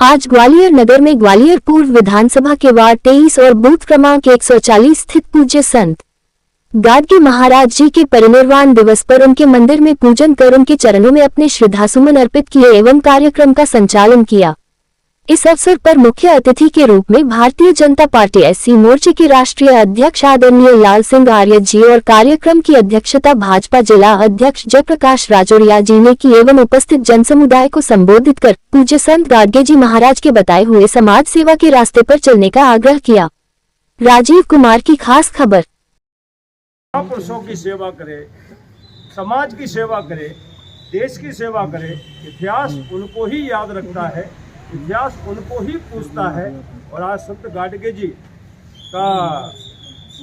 आज ग्वालियर नगर में ग्वालियर पूर्व विधानसभा के वार्ड 23 और बूथ क्रमांक 140 स्थित पूज्य संत गाडगे महाराज जी के परिनिर्वाण दिवस पर उनके मंदिर में पूजन कर उनके चरणों में अपने श्रद्धासुमन अर्पित किए एवं कार्यक्रम का संचालन किया। इस अवसर पर मुख्य अतिथि के रूप में भारतीय जनता पार्टी एससी मोर्चे के राष्ट्रीय अध्यक्ष आदरणीय लाल सिंह आर्य जी और कार्यक्रम की अध्यक्षता भाजपा जिला अध्यक्ष जयप्रकाश राजौरिया जी ने की एवं उपस्थित जनसमुदाय को संबोधित कर पूज्य संत गाडगे जी महाराज के बताए हुए समाज सेवा के रास्ते पर चलने का आग्रह किया। राजीव कुमार की खास खबर। महापुरुषों की सेवा करे, समाज की सेवा करे, देश की सेवा करे। इतिहास उनको ही याद रखता है, इतिहास उनको ही पूछता है। और आज संत गाडगे जी का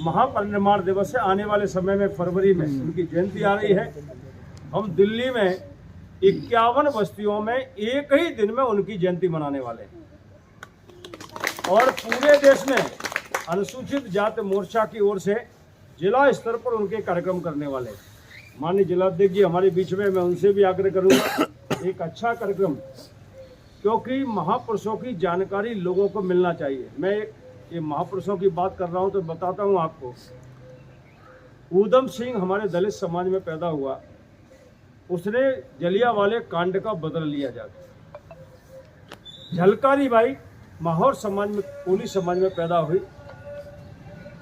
महापरिनिर्वाण दिवस है। आने वाले समय में फरवरी में उनकी जयंती आ रही है। हम दिल्ली में 51 बस्तियों में एक ही दिन में उनकी जयंती मनाने वाले हैं। और पूरे देश में अनुसूचित जाति मोर्चा की ओर से जिला स्तर पर उनके कार्यक्रम करने वाले हैं। माननीय जिलाध्यक्ष जी हमारे बीच में, मैं उनसे भी आग्रह करूंगा एक अच्छा कार्यक्रम, क्योंकि महापुरुषों की जानकारी लोगों को मिलना चाहिए। मैं ये महापुरुषों की बात कर रहा हूं तो बताता हूं आपको। ऊधम सिंह हमारे दलित समाज में पैदा हुआ, उसने जलियांवाले कांड का बदला लिया जाता। झलकारी बाई माहौर समाज में, कोली समाज में पैदा हुई,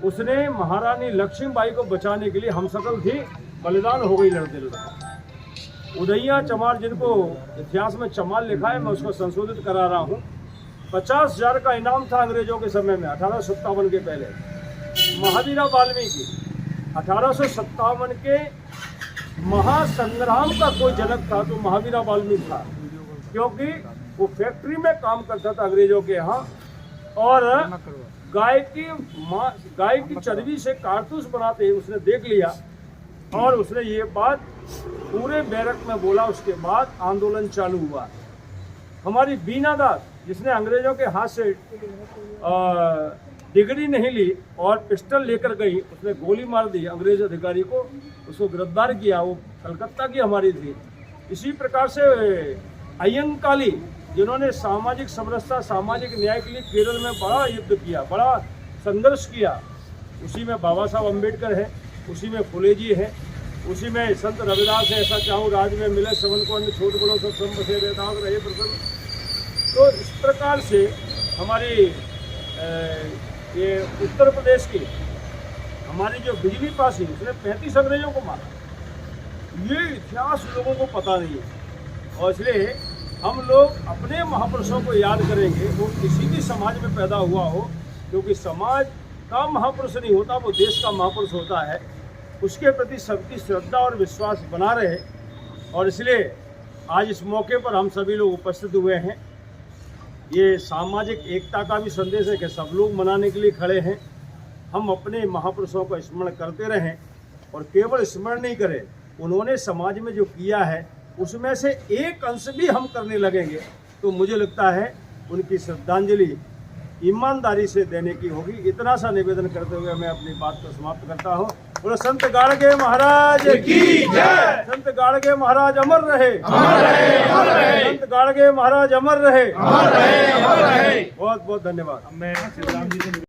उसने महारानी लक्ष्मीबाई को बचाने के लिए हमशक्ल थी, बलिदान हो गई लड़ते लड़ते। उदयिया चमार, जिनको इतिहास में चमार लिखा है, मैं उसको संशोधित करा रहा हूँ। 50,000 का इनाम था अंग्रेजों के समय में 1857 के पहले। महावीरा वाल्मीकि 1857 के महासंग्राम का कोई जनक था तो महावीरा वाल्मीकि था, क्योंकि वो फैक्ट्री में काम करता था अंग्रेजों के यहाँ। और गाय की चर्बी से कारतूस बनाते उसने देख लिया और उसने ये बात पूरे बैरक में बोला। उसके बाद आंदोलन चालू हुआ। हमारी बीना दास, जिसने अंग्रेजों के हाथ से डिग्री नहीं ली और पिस्टल लेकर गई, उसने गोली मार दी अंग्रेज अधिकारी को, उसको गिरफ्तार किया। वो कलकत्ता की हमारी थी। इसी प्रकार से अय्यंकाली, जिन्होंने सामाजिक समरसता, सामाजिक न्याय के लिए केरल में बड़ा युद्ध किया, बड़ा संघर्ष किया, उसी में बाबा साहब अम्बेडकर है, उसी में फुले जी है, उसी में संत रविदास है। ऐसा चाहूँ राज में मिले सबन को, अन्य छोट बड़ों सब सम बसे वेदांत रहे प्रसन्न। तो इस प्रकार से हमारी ये उत्तर प्रदेश की हमारी जो बिजली पासी, उसने 35 अंग्रेजों को मारा। ये इतिहास लोगों को पता नहीं है। और इसलिए हम लोग अपने महापुरुषों को याद करेंगे, वो किसी भी समाज में पैदा हुआ हो, क्योंकि समाज का महापुरुष नहीं होता, वो देश का महापुरुष होता है। उसके प्रति सबकी श्रद्धा और विश्वास बना रहे। और इसलिए आज इस मौके पर हम सभी लोग उपस्थित हुए हैं। ये सामाजिक एकता का भी संदेश है कि सब लोग मनाने के लिए खड़े हैं। हम अपने महापुरुषों का स्मरण करते रहें, और केवल स्मरण नहीं करें, उन्होंने समाज में जो किया है उसमें से एक अंश भी हम करने लगेंगे तो मुझे लगता है उनकी श्रद्धांजलि ईमानदारी से देने की होगी। इतना सा निवेदन करते हुए मैं अपनी बात को समाप्त करता हूँ। बोलो संत गाडगे महाराज की जय। संत गाडगे महाराज अमर रहे, अमर रहे, अमर रहे। संत गाडगे महाराज अमर रहे, अमर रहे, अमर रहे। बहुत बहुत धन्यवाद। मैं